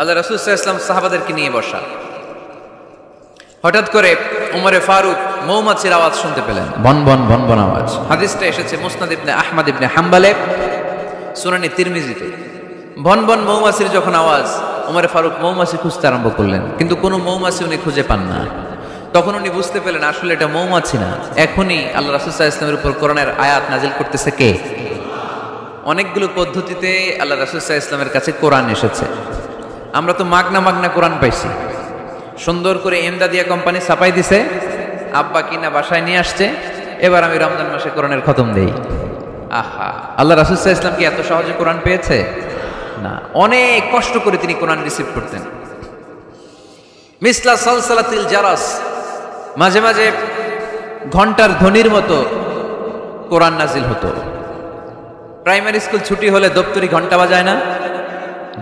আল্লাহ রাসূল সাল্লাল্লাহু আলাইহি ওয়াসাল্লাম সাহাবাদেরকে নিয়ে বসা। হঠাৎ করে উমরে ফারুক মৌমাছির আওয়াজ শুনতে পেলেন, বন বন বন বন আওয়াজ। হাদিসটা এসেছে মুসনাদ ইবনে আহমদ ইবনে হাম্বলে, সুনানে তিরমিজিতে। বন বন মৌমাছির যখন আওয়াজ, উমরে ফারুক মৌমাছি খুঁজতে আরম্ভ করলেন, কিন্তু কোনো মৌমাছি উনি খুঁজে পান না। তখন উনি বুঝতে পেলেন আসলে এটা মৌমাছি না, এখনই আল্লাহ রাসূল সাল্লাল্লাহু আলাইহি ওয়াসাল্লামের উপর কোরআনের আয়াত নাজিল করতেছে কে? অনেকগুলো পদ্ধতিতে আল্লাহ রাসূল সাল্লাল্লাহু আলাইহি ওয়াসাল্লামের কাছে কোরআন এসেছে। আমরা তো মাগনা কোরআন পাইছি, সুন্দর করে এমদাদিয়া কোম্পানি ছাপাই দিছে, আব্বা কিনা বাসায় নিয়ে আসছে, এবার আমি রমজান মাসে কোরআনের খতম দেই। আহা, আল্লাহ রাসূল সাল্লাল্লাহু আলাইহি ওয়াসাল্লাম কি এত সহজে কোরআন পেয়েছে? না, অনেক কষ্ট করে তিনি কোরআন রিসিভ করতেন। মিসলা সালসালাতিল জারাস, মাঝে মাঝে ঘন্টার ধ্বনির মতো কোরআন নাজিল হতো। প্রাইমারি স্কুল ছুটি হলে দপ্তরি ঘন্টা বাজায় না,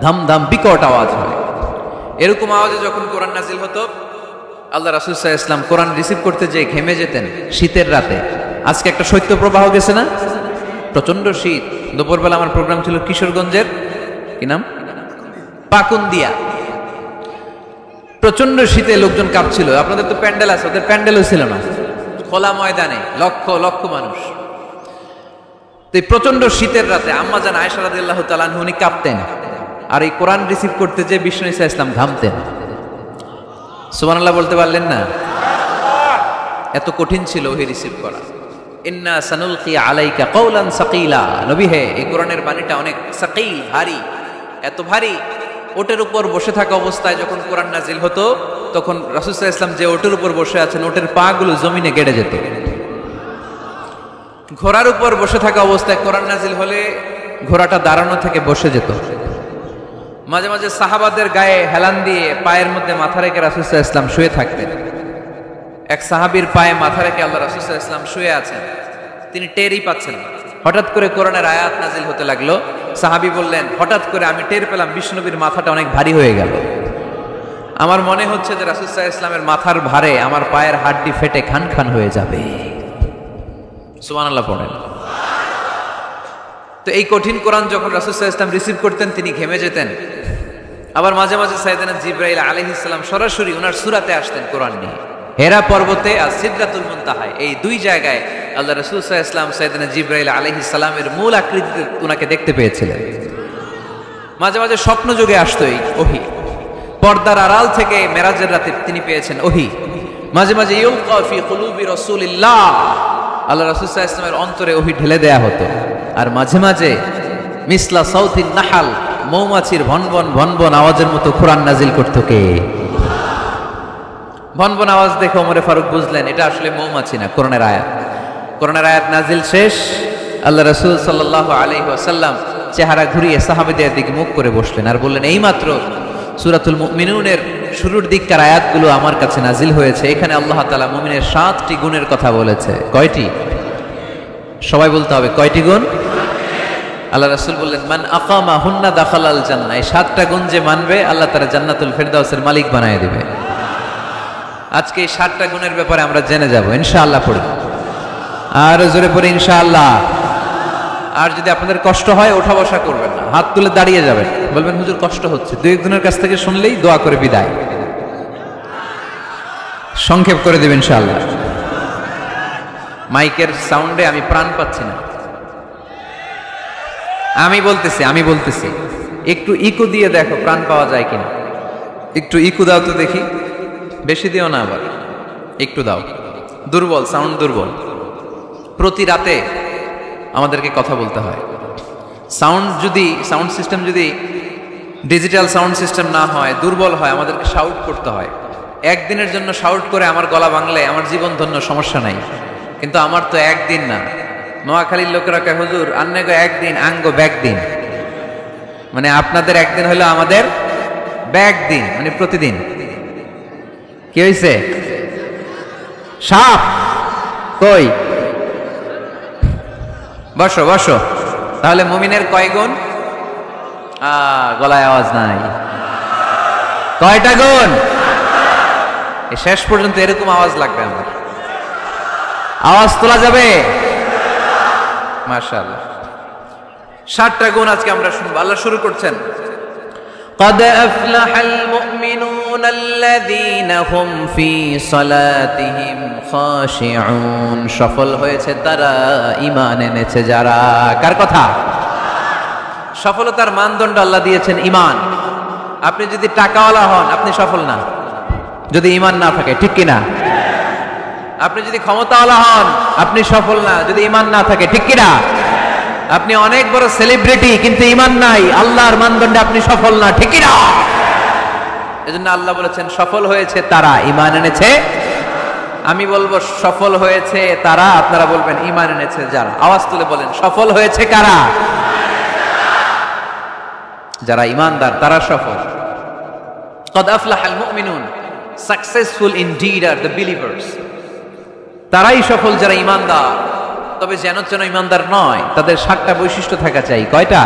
ধাম ধাম বিকট আওয়াজ হয়। এরকম আওয়াজে যখন কোরআন নাজিল হতো, আল্লাহ রাসূল সাল্লাল্লাহু আলাইহি ওয়াসাল্লাম কোরআন রিসিভ করতে যেয়ে ঘেমে যেতেন শীতের রাতে। আজকে একটা শৈত্য প্রবাহ গেছে না, প্রচন্ড শীত। দুপুরবেলা আমার প্রোগ্রাম ছিল কিশোরগঞ্জের, কি নাম, পাকুন্দিয়া। প্রচন্ড শীতে লোকজন কাঁপছিল। আপনাদের তো প্যান্ডেল আছে, ওদের প্যান্ডেলও ছিল না, খোলা ময়দানে লক্ষ লক্ষ মানুষ। তো এই প্রচন্ড শীতের রাতে আম্মা জান আয়েশা রাদিয়াল্লাহু তাআলা আনহা উনি কাঁপতেন, আর এই কোরআন রিসিভ করতে যে বিষ্ণু ঈসা ইসলাম ঘামতেন। সুবহানাল্লাহ বলতে পারলেন না? এত কঠিন ছিল ওহি রিসিভ করা। ইন্না সানুলকি আলাইকা কওলান সাকিলা, নবী হে, এই কোরআনের বাণীটা অনেক সাকিল, ভারী, এত ভারী। ওটের উপর বসে থাকা অবস্থায় যখন কোরআন নাজিল হতো, তখন রাসূল সাল্লাল্লাহু আলাইহি ওয়াসাল্লাম যে ওটের উপর বসে আছেন, ওটের পা গুলো জমিনে গেড়ে যেত। ঘোড়ার উপর বসে থাকা অবস্থায় কোরআন নাজিল হলে ঘোড়াটা দাঁড়ানো থেকে বসে যেত। মাঝে মাঝে সাহাবাদের গায়ে হেলান দিয়ে পায়ের মধ্যে মাথা রেখে রাসূল সাল্লাল্লাহু আলাইহি ওয়াসাল্লাম শুয়ে থাকতেন। এক সাহাবীর পায়ে মাথা রেখে আল্লাহ রাসূল সাল্লাল্লাহু আলাইহি ওয়াসাল্লাম শুয়ে আছেন, তিনি টেরই পাচ্ছেন না। হঠাৎ করে কোরআনের আয়াত নাজিল হতে লাগলো। সাহাবী বললেন, হঠাৎ করে আমি টের পেলাম বিষ্ণুনবীর মাথাটা অনেক ভারী হয়ে গেল। আমার মনে হচ্ছে যে রাসূল সাল্লাল্লাহু আলাইহি ওয়াসাল্লামের মাথার ভারে আমার পায়ের হাড্ডি ফেটে খান খান হয়ে যাবে। সুবহানাল্লাহ পড়েন। তো এই কঠিন কোরআন যখন রাসূল সাল্লাল্লাহু আলাইহি ওয়াসাল্লাম রিসিভ করতেন, তিনি ঘেমে যেতেন। আবার মাঝে মাঝে সাইয়েদনা জিবরাইল আলাইহিস সালাম সরাসরি ওনার সূরাতে আসতেন কোরআন নিয়ে। হেরা পর্বতে আর সিদরাতুল মুনতাহায়, এই দুই জায়গায় আল্লাহ রাসূল সাল্লাল্লাহু আলাইহি ওয়াসাল্লাম সাইয়েদনা জিবরাইল আলাইহিস সালামের মূল আকৃতিতে ওনাকে দেখতে পেয়েছিলেন। মাঝে মাঝে স্বপ্ন যোগে আসতো এই ওহী। পর্দার আড়াল থেকে মেরাজের রাতে তিনি পেয়েছেন ওহী। মাঝে মাঝে ইউলকা ফি কুলুবি রাসূলিল্লাহ, আল্লাহ রাসূল সাল্লাল্লাহু আলাইহি ওয়াসাল্লামের অন্তরে ওহী ঢেলে দেয়া হতো। আর মাঝে মাঝে মিসলা সাউতিন নাহাল, মৌমাছির ভনভন ভনভন আওয়াজের মতো কোরআন নাজিল করতো কে? ভনভন আওয়াজ দেখে ওমরে ফারুক বুঝলেন এটা আসলে মৌমাছি না, কোরআনের আয়াত। কোরআনের আয়াত নাজিল শেষ, আল্লাহ রাসূল সাল্লাল্লাহু আলাইহি ওয়াসাল্লাম চেহারা ঘুরিয়ে সাহাবীদের দিকে মুখ করে বসলেন আর বললেন, এইমাত্র সূরাতুল মুমিনুনের শুরুর দিককার আয়াতগুলো আমার কাছে নাজিল হয়েছে। এখানে আল্লাহ তাআলা মুমিনের 7টি গুণের কথা বলেছে। কয়টি? সবাই বলতে হবে, কয়টি গুণ? আল্লাহ রাসূল বললেন, মান আকামা হুন্না দাখালাল জান্নাহ, এই 7টা গুণ যে মানবে আল্লাহ তাআলা জান্নাতুল ফেরদাউসের মালিক বানায় দিবে। আজকে এই 7টা গুণের ব্যাপারে আমরা জেনে যাব ইনশাআল্লাহ। পড়ি আর জোরে পড়ি ইনশাআল্লাহ। আর যদি আপনাদের কষ্ট হয় ওঠা বসা করবেন না, হাত তুলে দাঁড়িয়ে যাবেন, বলবেন হুজুর কষ্ট হচ্ছে। দুই একজনের কাছ থেকে শুনলেই দোয়া করে বিদায়, সংক্ষেপ করে দেবেন ইনশাআল্লাহ। মাইকের সাউন্ডে আমি প্রাণ পাচ্ছি না। আমি বলতেছি একটু ইকো দিয়ে দেখো প্রাণ পাওয়া যায় কিনা। একটু ইকো দাও তো দেখি, বেশি দিও না, আবার একটু দাও। দুর্বল, সাউন্ড দুর্বল। প্রতি রাতে আমাদেরকে কথা বলতে হয়। সাউন্ড সিস্টেম যদি ডিজিটাল সাউন্ড সিস্টেম না হয়, দুর্বল হয়, আমাদেরকে শাউট করতে হয়। একদিনের জন্য শাউট করে আমার গলা ভাঙলে আমার জীবন ধন্য, সমস্যা নাই। কিন্তু আমার তো একদিন না। নোয়াখালীর লোকেরা কয়, হুজুর আন্নে গো একদিন, আঙ্গ ব্যাগ দিন। মানে আপনাদের একদিন হলো আমাদের ব্যাগ দিন, মানে প্রতিদিন। কি হয়েছে? সাপ কই? বসো বসো। তাহলে মুমিনের কয় গুণ? গলায় আওয়াজ নাই। কয়টা গুণ? শেষ পর্যন্ত এরকম আওয়াজ লাগবে আমার। আওয়াজ তোলা যাবে? মাশাআল্লাহ। 7টা গুণ আজকে আমরা শুনবো। আল্লাহ শুরু করছেন, قد أفلح المؤمنون الذين هم في صلاتهم خاشعون সফল হয়েছে তারা ঈমান এনেছে যারা কার কথা সফলতার মানদণ্ড আল্লাহ দিয়েছেন ঈমান আপনি যদি টাকাওয়ালা হন আপনি সফল না যদি ঈমান না থাকে ঠিক কি না আপনি যদি ক্ষমতাওয়ালা হন আপনি সফল না যদি ঈমান না থাকে ঠিক কি না আপনি অনেক বড় সেলিব্রিটি কিন্তু ঈমান নাই আল্লাহর মানদণ্ডে আপনি সফল না ঠিক কি না এজন্য আল্লাহ বলেছেন সফল হয়েছে তারা ঈমান এনেছে আমি বলবো সফল হয়েছে তারা আপনারা বলবেন ঈমান এনেছে যারা আওয়াজ তুলে বলেন সফল হয়েছে কারা যারা ঈমানদার তারা সফল قد أفلح المؤمنون successful indeed are the believers তারাই সফল যারা ঈমানদার তবে যেন ঈমানদার নয় তাদের 7টা বৈশিষ্ট্য থাকা চাই কয়টা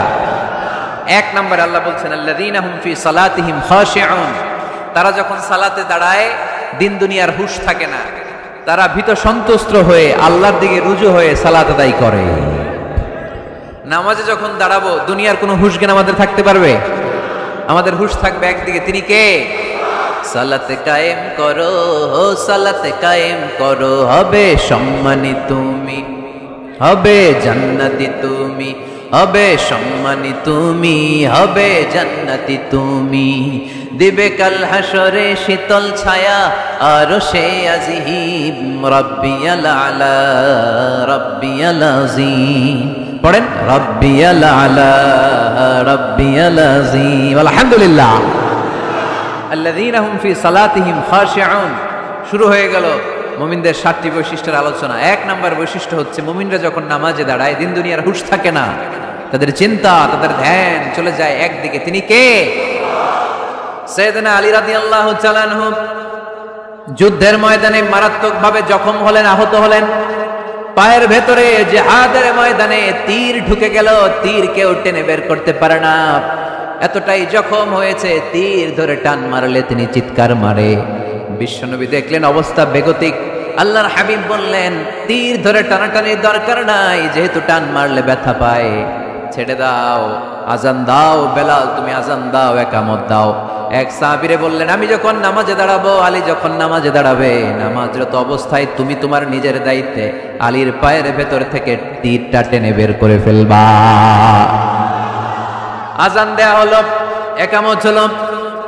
এক নম্বরে আল্লাহ বলছেন আল্লাযীনা হুম ফি সালাতিহিম খাশিউন তারা যখন সালাতে দাঁড়ায় দিন দুনিয়ার হুঁশ থাকে না তারা ভীত সন্ত্রস্ত হয়ে আল্লাহর দিকে রুজু হয়ে সালাত আদায় করে নামাজে যখন দাঁড়াবো দুনিয়ার কোনো হুঁশ জ্ঞান আমাদের থাকতে পারবে আমাদের হুঁশ থাকবে একদিকে তিনি কে সালাতে কায়েম করো হবে সম্মানী তুমি হবে জান্নাতি তুমি হবে সম্মানী তুমি হবে জান্নাতি তুমি দিবে কাল হাসরে শীতল ছায়া আরশে আজিম রাব্বিয়াল আলা রাব্বিয়াল আযীম পড়েন রাব্বিয়াল আলা রাব্বিয়াল আযীম আলহামদুলিল্লাহ আল্লাযীনা হুম ফি সালাতিহিম খাশিউন শুরু হয়ে গেল মুমিনদের 7টি বৈশিষ্ট্যের আলোচনা এক নাম্বার বৈশিষ্ট্য হচ্ছে মুমিনরা যখন নামাজে দাঁড়ায় দিন দুনিয়ার হুঁশ থাকে না তাদের চিন্তা তাদের ধ্যান চলে যায় একদিকে তিনি কে সাইয়েদনা আলী রাদিয়াল্লাহু তাআলা আনহু যুদ্ধের ময়দানে মারাত্মকভাবে জখম হলেন আহত হলেন পায়ের ভেতরে জিহাদের ময়দানে তীর ঢুকে গেল তীর কেউ টেনে বের করতে পারে না এতটাই জখম হয়েছে তীর ধরে টান মারলে তিনি চিৎকার মারে বিশ্বনবী দেখলেন অবস্থা বেগতিক আল্লাহর হাবিব বললেন তীর ধরে টানাটানির দরকার নাই যেহেতু টান মারলে ব্যথা পায় ছেড়ে দাও আজান দাও বেলাল তুমি আজান দাও একামত দাও এক সাহাবীরে বললেন আমি যখন নামাজে দাঁড়াবো আলী যখন নামাজে দাঁড়াবে নামাজরত অবস্থায় তুমি তোমার নিজের দায়িত্বে আলীর পায়ের ভেতর থেকে তীরটা টেনে বের করে ফেলবা আজান দেয়া হলো একামত হলো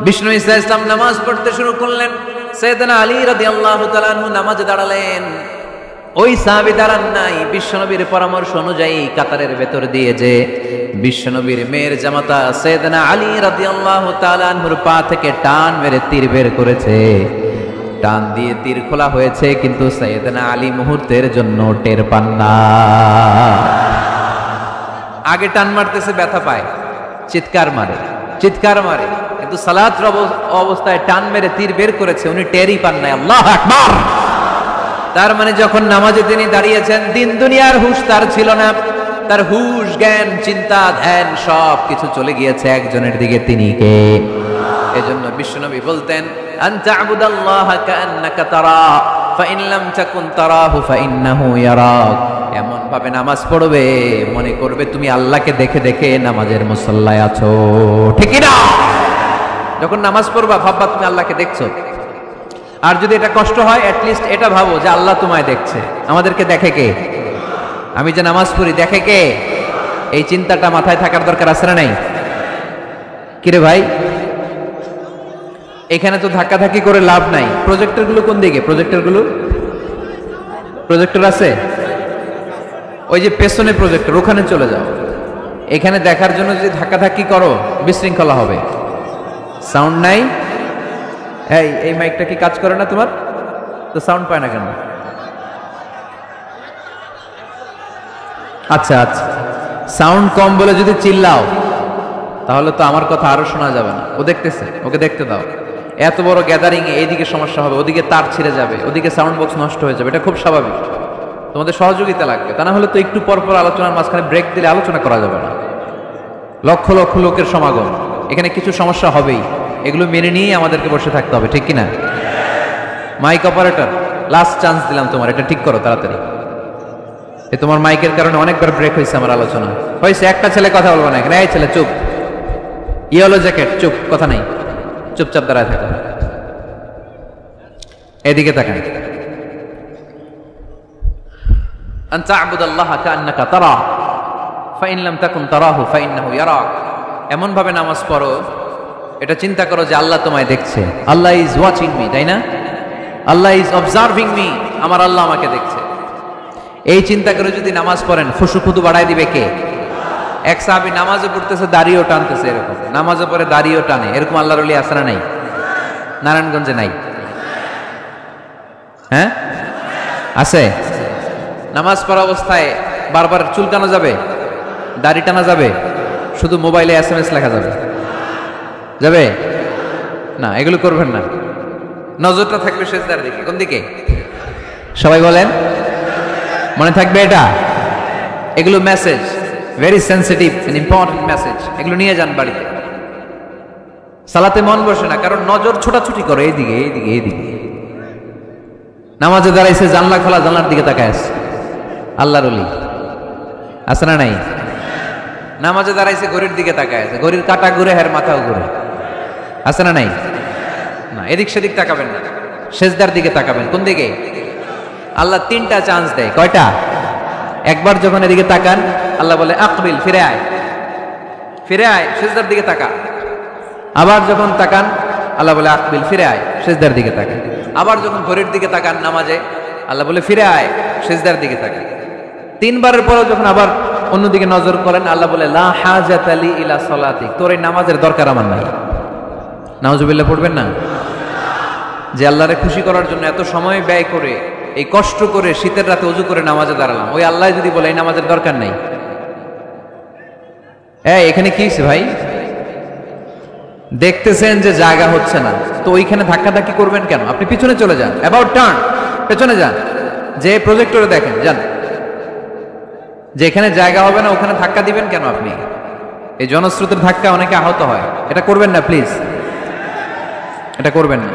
বিষ্ণু ইসলাম নামাজ পড়তে শুরু করলেন সাইয়েদনা আলী রাদিয়াল্লাহু তাআলা আনহু নামাজে দাঁড়ালেন ওই সাহাবী দাঁড়ান নাই বিশ্বনবীর পরামর্শ অনুযায়ী কাতারের ভেতর দিয়ে যে বিশ্বনবীর মেয়ের জামাতা সাইয়েদনা আলী রাদিয়াল্লাহু তাআলা আনহুর পা থেকে টান মেরে তীর বের করেছে টান দিয়ে তীর খোলা হয়েছে কিন্তু সাইয়েদনা আলী মুহূর্তের জন্য টের পান না আগে টান মারতেছে ব্যথা পায় চিৎকার মারে কিন্তু সালাতের অবস্থায় টান মেরে তীর বের করেছে উনি টেরই পান নাই আল্লাহু আকবার তার মানে যখন নামাজে তিনি দাঁড়িয়েছেন দিন দুনিয়ার হুঁশ তার ছিল না তার হুঁশ জ্ঞান চিন্তা ধ্যান সব কিছু চলে গিয়েছে একজনের দিকে তিনি কে এজন্য বিশ্বনবী বলতেন আনতা আবুদাল্লাহা কাআন্নাকা তারা ফাইন লাম তাকুন তারাহু ফাইন্নাহু ইয়ারাক এমন ভাবে নামাজ পড়বে মনে করবে তুমি আল্লাহকে দেখে দেখে নামাজের মুসল্লায় আছো ঠিক কি না যখন নামাজ পড়বা ভাববা তুমি আল্লাহকে দেখছো আর যদি এটা কষ্ট হয় অ্যাট লিস্ট এটা ভাবো যে আল্লাহ তোমায় দেখছে আমাদেরকে দেখে কে আমি যে নামাজ পড়ি দেখে কে এই চিন্তাটা মাথায় থাকার দরকার আছে না নাই কিরে ভাই এখানে তো ধাক্কাধাক্কি করে লাভ নাই প্রজেক্টরগুলো কোন দিকে প্রজেক্টর আছে ওই যে পেছনে প্রজেক্টর ওখানে চলে যাও এখানে দেখার জন্য যদি ধাক্কাধাক্কি করো বিশৃঙ্খলা হবে সাউন্ড নাই এই মাইকটা কি কাজ করে না তোমার তো সাউন্ড পায় না কেন আচ্ছা সাউন্ড কম বলে যদি চিল্লাও তাহলে তো আমার কথা আরো শোনা যাবে না ও দেখতেছে ওকে দেখতে দাও এত বড় গ্যাদারিং এ এইদিকে সমস্যা হবে ওদিকে তার ছিঁড়ে যাবে ওদিকে সাউন্ড বক্স নষ্ট হয়ে যাবে এটা খুব স্বাভাবিক তোমাদের সহযোগিতা লাগবে তা না হলে তো একটু পর পর আলোচনার মাঝখানে ব্রেক দিলে আলোচনা করা যাবে না লক্ষ লক্ষ লোকের সমাগম এখানে কিছু সমস্যা হবেই এগুলো মেনে নিয়ে আমাদেরকে বসে থাকতে হবে ঠিক কিনা মাইক অপারেটর লাস্ট চান্স দিলাম তোমার এটা ঠিক করো তাড়াতাড়ি তোমার মাইকের কারণে অনেকবার ব্রেক হয়েছে আমার আলোচনা হয়েছে একটা ছেলে কথা বলবো না এখানে এই ছেলে চুপ ইয়েলো জ্যাকেট, চুপ, কথা নাই, চুপচাপ দাঁড়ায় থাকো, এদিকে তাকান। আন তা'বুদাল্লাহা কাআন্নাকা তারা ফাইন লাম তাকুন তারাহু ফাইন্নাহু ইয়ারাক। এমন ভাবে নামাজ পড়ো, এটা চিন্তা করো যে আল্লাহ তোমায় দেখছে। আল্লাহ ইজ ওয়াচিং মি, তাই না? আল্লাহ ইজ অবজার্ভিং মি, আমার আল্লাহ আমাকে দেখছে। এই চিন্তা করে যদি নামাজ পড়েন, খুশু খুদু বাড়ায় দিবে কে? এক সাহাবী নামাজে পড়তেছে, দাড়িও টানতেছে, এরকম নামাজে পড়ে দাড়িও টানে, এরকম আল্লাহর ওলি আছে না নাই? নারায়ণগঞ্জে নাই? হ্যাঁ আছে। নামাজ পড়া অবস্থায় বারবার চুলকানো যাবে, দাড়ি টানা যাবে, শুধু মোবাইলে SMS লেখা যাবে? যাবে না, এগুলো করবেন না। নজরটা থাকবে সেজদার দিকে। কোন দিকে? সবাই বলেন, মনে থাকবে এটা। এগুলো message, very sensitive and important message. এগুলো নিয়ে যান বাড়িতে। সালাতে মন বসে না, কারণ নজর ছোটাছুটি করে এইদিকে এইদিকে এইদিকে। নামাজে দাঁড়াইছে, জানলা খোলা, জানলার দিকে তাকায় আছে। আল্লাহর ওলি আছে না নাই? নামাজে দাঁড়াইছে, ঘড়ির দিকে তাকায় আছে, ঘড়ির কাঁটা ঘুরে, হের মাথাও ঘুরে, আছে না নাই? না, এদিক সেদিক তাকাবেন না, সেজদার দিকে তাকাবেন। কোন দিকে? আল্লাহ 3টা চান্স দেয়। কয়টা? একবার যখন এদিকে তাকান, আল্লাহ বলে আকবিল, ফিরে আয়, ফিরে আয়, সেজদার দিকে তাকা। আবার যখন তাকান, আল্লাহ বলে আকবিল, ফিরে আয়, সেজদার দিকে তাকা। আবার যখন ঘড়ির দিকে তাকান নামাজে, আল্লাহ বলে ফিরে আয়, সেজদার দিকে তাকা। 3বারের পরেও যখন আবার অন্যদিকে নজর করেন, আল্লাহ বলে লা হাজাতা লি ইলা সালাতিক, তোর এই নামাজের দরকার আমার নাই। নাউজুবিল্লাহ পড়বেন না? যে আল্লাহরে খুশি করার জন্য এত সময় ব্যয় করে, এই কষ্ট করে শীতের রাতে ওযু করে নামাজে দাঁড়ালাম, ওই আল্লাহ যদি বলে এই নামাজের দরকার নাই, এখানে কি হয়েছে ভাই? দেখতেছেন যে জায়গা হচ্ছে না, তো ওইখানে ধাক্কাধাক্কি করবেন কেন? আপনি পিছনে চলে যান, অ্যাবাউট টার্ন, পেছনে যান, যে প্রজেক্টরে দেখেন, যান। যেখানে জায়গা হবে না ওখানে ধাক্কা দিবেন কেন আপনি? এই জনস্রোতের ধাক্কা অনেকে আহত হয়, এটা করবেন না প্লিজ, এটা করবেন না।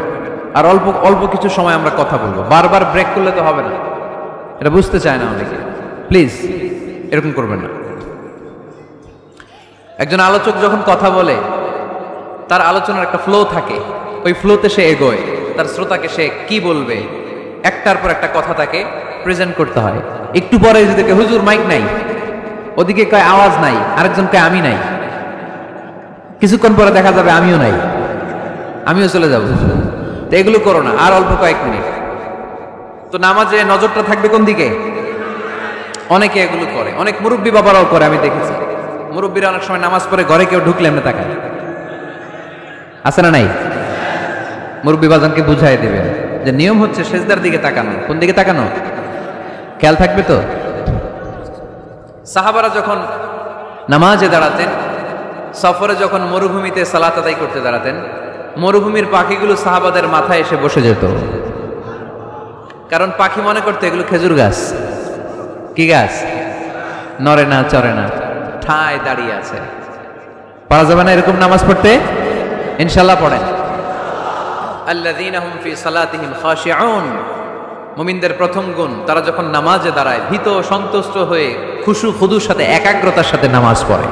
আর অল্প অল্প কিছু সময় আমরা কথা বলবো, বারবার ব্রেক করলে তো হবে না, এটা বুঝতে চায় না অনেকে। প্লিজ এরকম করবেন না। একজন আলোচক যখন কথা বলে, তার আলোচনার একটা ফ্লো থাকে, ওই ফ্লোতে সে এগোয়, তার শ্রোতাকে সে কি বলবে একটার পর একটা কথা তাকে প্রেজেন্ট করতে হয়। একটু পরে যদি হুজুর মাইক নাই, ওদিকে কয় আওয়াজ নাই, আরেকজন কয় আমি নাই, কিছুক্ষণ পরে দেখা যাবে আমিও নাই, আমিও চলে যাব। তো এগুলো করো না, আর অল্প কয়েক মিনিট। তো নামাজে নজরটা থাকবে কোন দিকে? অনেকে এগুলো করে, অনেক মুরব্বী বাবারাও করে, আমি দেখেছি। মুরব্বীরা অনেক সময় নামাজ পড়ে ঘরে কেউ ঢুকলে এমনি তাকায়, আছে না নাই? মুরব্বী বাজানকে বুঝাই দেবে যে নিয়ম হচ্ছে সেজদার দিকে তাকানো। কোন দিকে তাকানো? খেয়াল থাকবে তো। সাহাবারা যখন নামাজে দাঁড়াতেন, সফরে যখন মরুভূমিতে সালাত আদায় করতে দাঁড়াতেন, মরুভূমির পাখিগুলো সাহাবাদের মাথায় এসে বসে যেত। কারণ পাখি মনে করতে এগুলো খেজুর গাছ। কি গাছ? নড়ে না, চড়ে না, ঠায় দাঁড়িয়ে আছে। পারা যাবে না এরকম নামাজ পড়তে? ইনশাআল্লাহ পড়েন। আল্লাযীনা হুম ফি সালাতিহিম খাশিউন, মুমিনদের প্রথম গুণ, তারা যখন নামাজে দাঁড়ায় ভীত সন্তুষ্ট হয়ে খুশু খুদুর সাথে একাগ্রতার সাথে নামাজ পড়ে,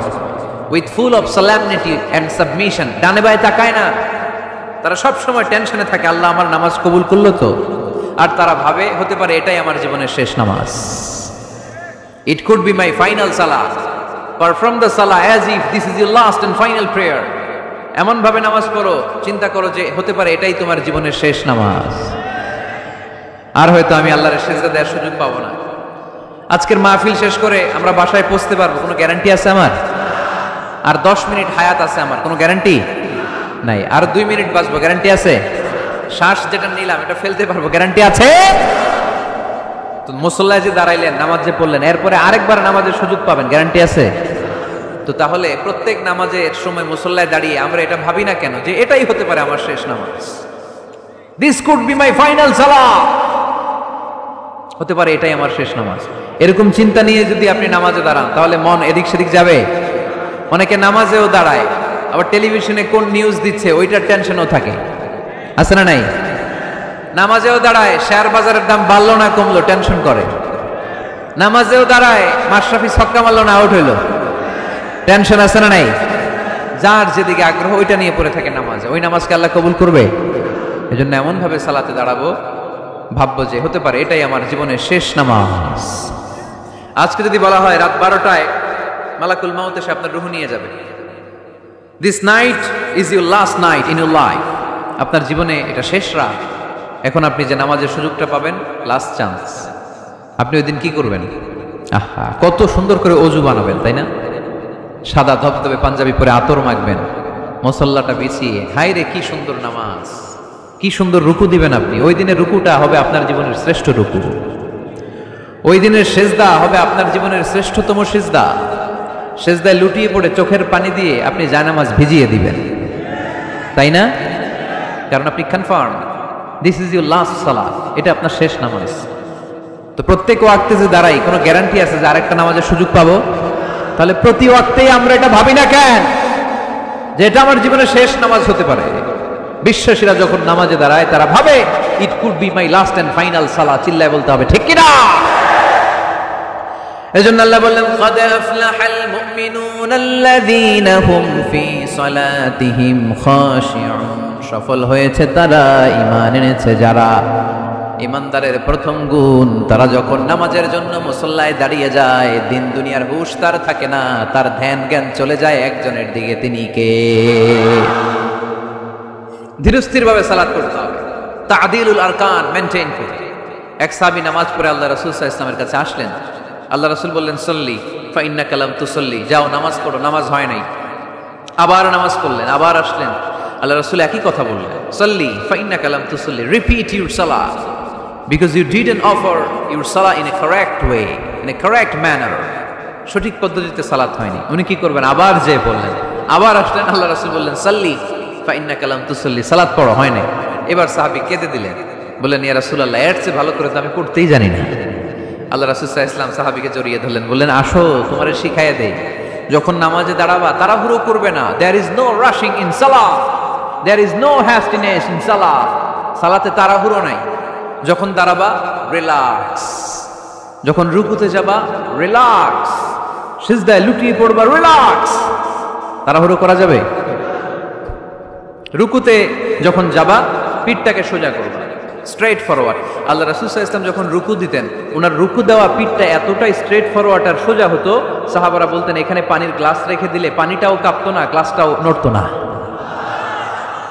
with full of solemnity and submission. ডানে বায়ে তাকায় না, তারা সব সময় টেনশনে থাকে, আল্লাহ আমার নামাজ কবুল করলো তো? আর তারা ভাবে হতে পারে এটাই আমার জীবনের শেষ নামাজ। It could be my final সালাহ, পারফর্ম দ্য সালাহ as if this is your last and final prayer. এমন ভাবে নামাজ পড়ো, চিন্তা করো যে হতে পারে এটাই তোমার জীবনের শেষ নামাজ, আর হয়তো আমি আল্লাহর সেজদা দেওয়ার সুযোগ পাবো না। আজকের মাহফিল শেষ করে আমরা বাসায় পৌঁছতে পারবো, কোনো গ্যারান্টি আছে আমার? আর 10 মিনিট হায়াত আছে আমার, কোনো গ্যারান্টি নাই। আর 2 মিনিট বাঁচবো, গ্যারান্টি আছে? শ্বাস যেটা নিলাম এটা ফেলতে পারবো, গ্যারান্টি আছে? তো মুসল্লায় যে দাঁড়াইলেন, নামাজ যে পড়লেন, এরপরে আরেকবার নামাজের সুযোগ পাবেন, গ্যারান্টি আছে? তো তাহলে প্রত্যেক নামাজের সময় মুসল্লায় দাঁড়িয়ে আমরা এটা ভাবি না কেন যে এটাই হতে পারে আমার শেষ নামাজ? This could be my final salah, হতে পারে এটাই আমার শেষ নামাজ। এরকম চিন্তা নিয়ে যদি আপনি নামাজে দাঁড়ান, তাহলে মন এদিক সেদিক যাবে। অনেকে নামাজেও দাঁড়ায়, আবার টেলিভিশনে কোন নিউজ দিচ্ছে ওইটার টেনশনও থাকে, আছে না নাই? নামাজেও দাঁড়ায়, শেয়ার বাজারের দাম বাড়লো না কমলো, টেনশন করে। নামাজেও দাঁড়ায়, মাশরাফি ছক্কা মারলো না আউট হইলো, টেনশন আছে না নাই? যার যেদিকে আগ্রহ ওইটা নিয়ে পড়ে থাকে নামাজ, ওই নামাজকে আল্লাহ কবুল করবে? এজন্য এমন ভাবে সালাতে দাঁড়াবো, ভাববো যে হতে পারে এটাই আমার জীবনের শেষ নামাজ। আজকে যদি বলা হয় রাত 12টায় মালাকুল মাউত এসে আপনার রূহ নিয়ে যাবে, this night is your last night in your life, আপনার জীবনে এটা শেষ রাত, এখন আপনি যে নামাজের সুযোগটা পাবেন, লাস্ট চান্স, আপনি ওই দিন কি করবেন? আহা, কত সুন্দর করে অজু বানাবেন, তাই না? সাদা ধবধবে পাঞ্জাবি পরে আতর মাখবেন, মুসল্লাটা বিছিয়ে, হায় রে কি সুন্দর নামাজ, কি সুন্দর রুকু দিবেন আপনি। ওই দিনের রুকুটা হবে আপনার জীবনের শ্রেষ্ঠ রুকু, ওই দিনের সেজদা হবে আপনার জীবনের শ্রেষ্ঠতম সেজদা। সেজদায় লুটিয়ে পড়ে চোখের পানি দিয়ে আপনি জায়নামাজ ভিজিয়ে দিবেন, তাই না? কারণ আপনি confirm this is your last সালাত, এটা আপনার শেষ নামাজ। তো প্রত্যেক ওয়াক্তে যে দাঁড়াই, কোনো গ্যারান্টি আছে যে আরেকটা নামাজের সুযোগ পাবো? তাহলে প্রতি ওয়াক্তেই আমরা এটা ভাবি না কেন যে এটা আমার জীবনের শেষ নামাজ হতে পারে? বিশ্বাসীরা যখন নামাজে দাঁড়ায় তারা ভাবে it could be my last and final সালাত, চিল্লায় বলতে হবে ঠিক কিনা? এজন্য আল্লাহ বললেন قد أفلح المؤمنون الذين هم في صلاتهم خاشعون, সফল হয়েছে তারা, ঈমান এনেছে যারা। ঈমানদারের প্রথম গুণ, তারা যখন নামাজের জন্য মুসল্লায় দাঁড়িয়ে যায়, দিন দুনিয়ার হুঁশ তার থাকে না, তার ধ্যান জ্ঞান চলে যায় একজনের দিকে, তিনি কে? ধীরস্থির ভাবে সালাত করতে হবে, তা'দিলুল আরকান মেইনটেইন করে। এক সাহাবী নামাজ পড়ে আল্লাহ রাসূল সাল্লাল্লাহু আলাইহি ওয়াসাল্লামের কাছে আসলেন। আল্লাহ রাসূল বললেন সল্লি ফা ইন্নাকা লাম তুসল্লি, যাও নামাজ পড়ো, নামাজ হয় নাই। আবার নামাজ পড়লেন, আবার আসলেন, আল্লাহ রাসূল একই কথা বললেন, সল্লি ফা ইন্নাকা লাম তুসল্লি, রিপিট ইউর সালাত because you didn't offer your salah in a correct way, in a correct manner, সঠিক পদ্ধতিতে সালাত হয়নি। উনি কি করবেন? আবার যে বললেন, আবার আসলেন, আল্লাহ রাসূল বললেন সল্লি ফা ইন্নাকা লাম তুসল্লি, সালাত পড়ো, হয় নাই। এবার সাহাবী কেঁদে দিলেন, বললেন ইয়া রাসূলুল্লাহ, এর চেয়ে ভালো করে তো আমি করতেই জানি না। আল্লাহ রাসূল সাল্লাল্লাহু আলাইহি ওয়াসাল্লাম সাহাবীকে জড়িয়ে ধরলেন, বললেন আসো তোমারে শিখাইয়া দেই, যখন নামাজে দাঁড়াবা তাড়াহুড়ো করবে না। There is no rushing in salah, there is no hastiness in salah, সালাতে তাড়াহুড়ো নাই। যখন দাঁড়াবা রিল্যাক্স, যখন রুকুতে যাবা রিল্যাক্স, সিজদায় লুটিয়ে পড়বা রিল্যাক্স। তাড়াহুড়ো করা যাবে? রুকুতে যখন যাবা পিঠটাকে সোজা করবা, স্ট্রেট ফরওয়ার্ড। আল্লাহ রাসূল সাল্লাল্লাহু আলাইহি ওয়াসাল্লাম যখন রুকু দিতেন, ওনার রুকু দেওয়া পিঠটা এতটাই স্ট্রেট ফরওয়ার্ড আর সোজা হতো, সাহাবারা বলতেন এখানে পানির গ্লাস রেখে দিলে পানিটাও কাঁপতো না, গ্লাসটাও নড়তো না।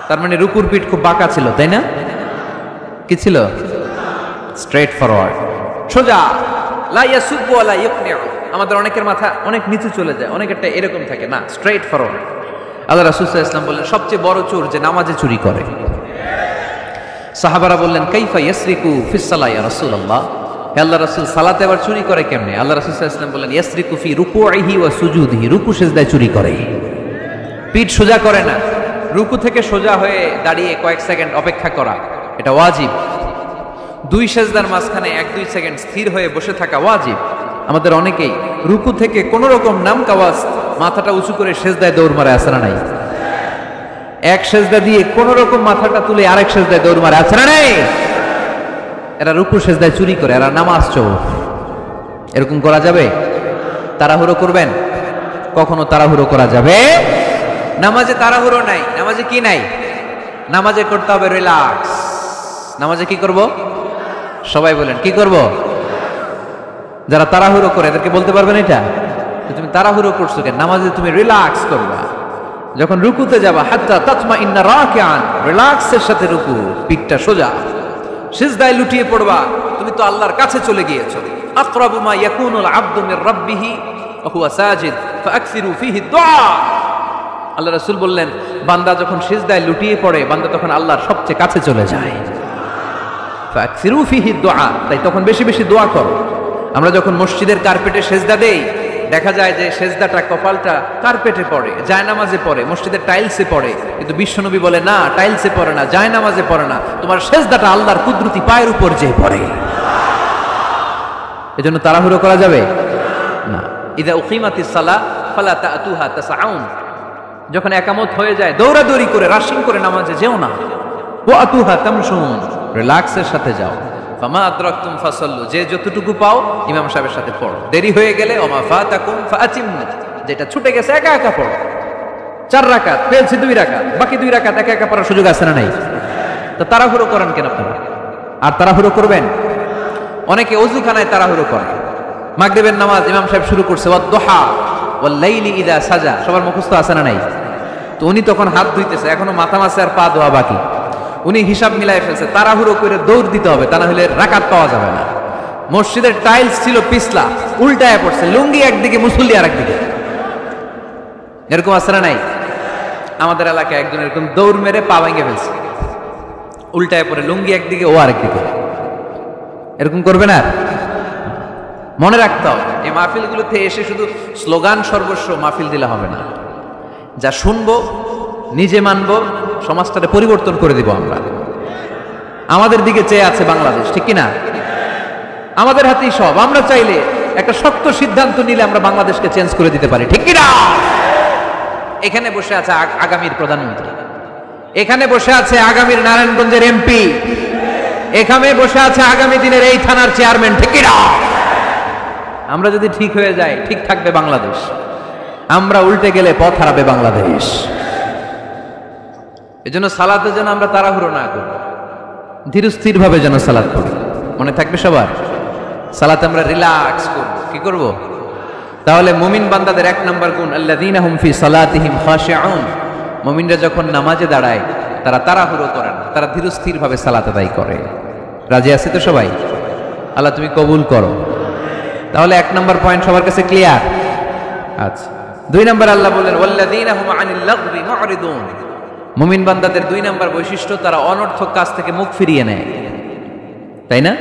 তার মানে রুকুর পিঠ খুব বাঁকা ছিল, তাই না? কি ছিল? স্ট্রেট ফরওয়ার্ড, সোজা। লা ইয়াসুবু ওয়া লা ইকনিউ, আমাদের অনেকের মাথা অনেক নিচু চলে যায়, অনেকেরটা এরকম থাকে না, স্ট্রেট ফরওয়ার্ড। আল্লাহ রাসূল সাল্লাল্লাহু আলাইহি ওয়াসাল্লাম বললেন সবচেয়ে বড় চোর যে নামাজে চুরি করে। সাহাবারা বললেন কাইফা ইয়াসরিকু ফিস সালাহ ইয়া রাসূলুল্লাহ, হে আল্লাহর রাসূল সালাতে আবার চুরি করে কেমনে? আল্লাহ রাসূল সাল্লাল্লাহু আলাইহি ওয়াসাল্লাম বললেন ইয়াসরিকু ফি রুকুইহি ওয়া সুজুদিহি, রুকু সিজদায় চুরি করে, পিঠ সোজা করে না। রুকু থেকে সোজা হয়ে দাঁড়িয়ে কয়েক সেকেন্ড অপেক্ষা করা এটা ওয়াজিব। দুই সেজদার মাঝখানে 1-2 সেকেন্ড স্থির হয়ে বসে থাকা ওয়াজিব। আমাদের অনেকেই রুকু থেকে কোন রকম নাম কাওয়াজ মাথাটা উঁচু করে সেজদায় দৌড় মারে, আছে না নাই? এক সেজদা দিয়ে কোন রকম মাথাটা তুলে আরেক সেজদায় দৌড় মারে, আছে না নাই? এরা রুকু সেজদায় চুরি করে, এরা নামাজ চোর। এরকম করা যাবে? তাড়াহুড়ো করবেন? কখনো তাড়াহুড়ো করা যাবে? নামাজে তাড়াহুড়ো নাই। নামাজে কি নাই? নামাজে করতে হবে রিল্যাক্স। নামাজে কি করব? সবাই বলেন কি করব? যারা তাড়াহুড়ো করে এদেরকে বলতে পারবেন এটা, তুমি তাড়াহুড়ো করছো কেন? নামাজে তুমি রিল্যাক্স করবা। যখন রুকুতে যাবা হাত্তা তাতমাইন্না রাকিআন, রিল্যাক্সের সাথে রুকু, পিঠটা সোজা। সিজদায় লুটিয়ে পড়বা, তুমি তো আল্লাহর কাছে চলে গিয়েছো। আকরাবু মা ইয়াকুনুল আবদু মির রাব্বিহি ওয়া হুয়া সাজিদ ফাআকসিরু ফীহি দুআ। আল্লাহ রাসূল বললেন বান্দা যখন সিজদায় লুটিয়ে পড়ে, বান্দা তখন আল্লাহর সবচেয়ে কাছে চলে যায়। ফাআকসিরু ফীহি দুআ, তাই তখন বেশি বেশি দোয়া করো। আমরা যখন মসজিদের কার্পেটে সেজদা দেই, দেখা যায় যে সেজদাটা কপালটা কার্পেটে পড়ে, জায়নামাজে পড়ে, মসজিদের টাইলসে পড়ে, কিন্তু বিশ্বনবী বলে না, টাইলসে পড়ে না, জায়নামাজে পড়ে না, তোমার সেজদাটা আল্লাহর কুদরতি পায়ের উপর যে পড়ে। এজন্য তাড়াহুড়ো করা যাবে না। ইযা উকিমাতিস সালাহ ফালা তা'তুহা তাসআউন, যখন একামত হয়ে যায় দৌড়াদৌড়ি করে রাশিং করে নামাজে যেও না। ওয়া আতুহা তামশুন, রিল্যাক্সের সাথে যাও। ফামা আদরাকতুম ফাসাল্লু, যে যতটুকু পাও ইমাম সাহেবের সাথে পড়ো। দেরি হয়ে গেলে ওমা ফাতাকুম ফাআতিমু, যেটা ছুটে গেছে একা একা পড়ো। 4 রাকাত পেয়েছি 2 রাকাত, বাকি 2 রাকাত একা একা পড়ার সুযোগ আছে না নাই? তো তাড়াহুড়ো করেন কেন আপনারা? আর তাড়াহুড়ো করবেন? অনেকে ওযুখানায় তাড়াহুড়ো করে। মাগরিবের নামাজ ইমাম সাহেব শুরু করছে ওয়াদ-দুহা ওয়াল-লাইলি ইযা সাজা, সবার মুখস্থ আছে না নাই? তো উনি তখন হাত ধুইতেছে, এখনো মাথা মাসে আর পা ধোয়া বাকি। উনি হিসাব মিলাই ফেলছে, তাড়াহুড়ো করে দৌড় দিতে হবে, তা না হলে রাকাত পাওয়া যাবে না। মসজিদের টাইলস ছিল পিছলা, উল্টায় পড়ছে, লুঙ্গি একদিকে মুসল্লি আর একদিকে। এরকম আছে না নাই? আমাদের এলাকায় একজন এরকম দৌড় মেরে পা ভেঙে ফেলছে, উল্টায় পড়ে লুঙ্গি একদিকে ও আরেকদিকে। এরকম করবে না। মনে রাখতে হবে এই মাহফিলগুলোতে এসে শুধু স্লোগান সর্বস্ব মাহফিল দিলে হবে না। যা শুনবো, নিজে মানবো, সমাজটাকে পরিবর্তন করে দিব আমরা। আমাদের দিকে চেয়ে আছে বাংলাদেশ, ঠিক কিনা? আমাদের হাতেই সব। আমরা চাইলে একটা শক্ত সিদ্ধান্ত নিলে আমরা বাংলাদেশকে চেঞ্জ করে দিতে পারি, ঠিক কিনা? এখানে বসে আছে আগামীর প্রধানমন্ত্রী, এখানে বসে আছে আগামীর নারায়ণগঞ্জের এমপি, এখানে বসে আছে আগামী দিনের এই থানার চেয়ারম্যান, ঠিক কিনা? আমরা যদি ঠিক হয়ে যাই, ঠিক থাকবে বাংলাদেশ। আমরা উল্টে গেলে পথ হারাবে বাংলাদেশ। এজন্য সালাতে যেন আমরা তাড়াহুড়ো না করি, ধীরস্থির ভাবে যেন সালাত পড়ি। মনে থাকবে সবার, সালাতে আমরা রিল্যাক্স করব। কি করব? তাহলে মুমিন বান্দাদের 1 নম্বর গুণ আল্লাযীনা হুম ফি সালাতিহিম খাশিউন। মুমিনরা যখন নামাজে দাঁড়ায় তারা তাড়াহুড়ো করে না, তারা ধীরস্থির ভাবে সালাত আদায় করে। রাজি আছে তো সবাই? আল্লাহ তুমি কবুল করো। তাহলে 1 নম্বর পয়েন্ট সবার কাছে ক্লিয়ার? আচ্ছা, 2 নম্বর আল্লাহ বলেন ওয়াল্লাযীনা হুম আনিল লাগবি মুরিদুন। মুমিন বান্দাদের 2 নম্বর বৈশিষ্ট্য, তারা অনর্থক কাজ থেকে মুখ ফিরিয়ে নেয়। তাই না?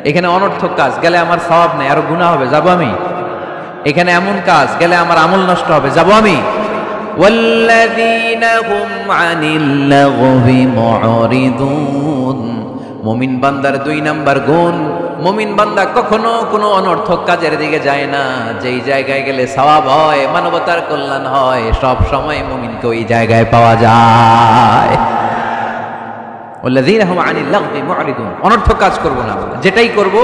এখানে অনর্থক কাজ গেলে আমার সওয়াব নেই, আরো গুনাহ হবে, যাব আমি? এখানে এমন কাজ গেলে আমার আমল নষ্ট হবে, যাব আমি? ওয়াল্লাযীনা হুম আনিল লাগবি মুরিদুন। মুমিন বান্দার 2 নম্বর গুণ, মুমিন বান্দা কখনো কোনো অনর্থক কাজের দিকে যায় না। যেই জায়গায় গেলে সওয়াব হয়, মানবতার কল্যাণ হয়, সব সময় মুমিনকে ওই জায়গায় পাওয়া যায়। ওয়াল্লাযীনা হুম আনিল লাগবি মুরিদুন। অনর্থক কাজ করব না, যেটাই করব